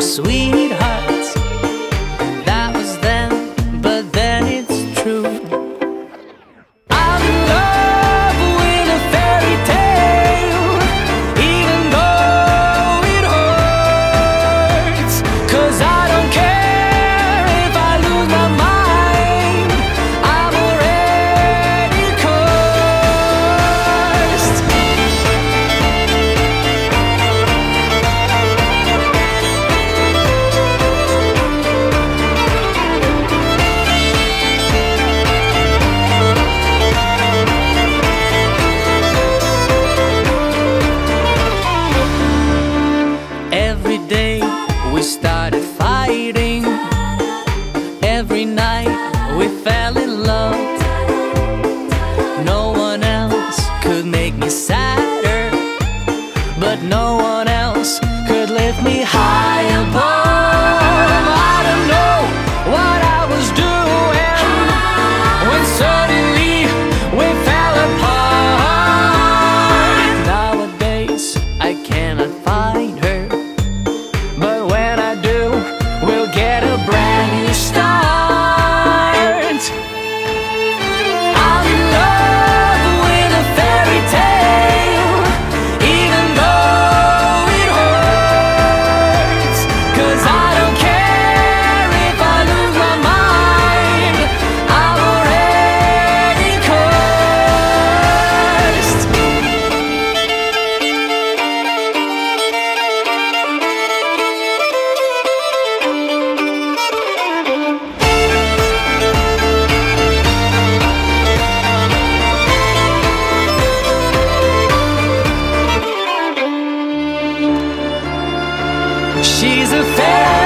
sweetheart. That was then, but then it's true. I'm in love with a fairy tale, even though it hurts. 'Cause I don't care if I lose my mind, I'm already cursed. Every day we started fighting, every night we fell in love. No one else could make me sadder, but no one else could lift me high above. I don't know what I was doing when suddenly we fell apart. Nowadays I cannot find her, but when I do, we'll get a brand new start. I'm in love with a fairy tale, even though it hurts. 'Cause I don't care if I lose my mind, I'm already cursed. She's a fairy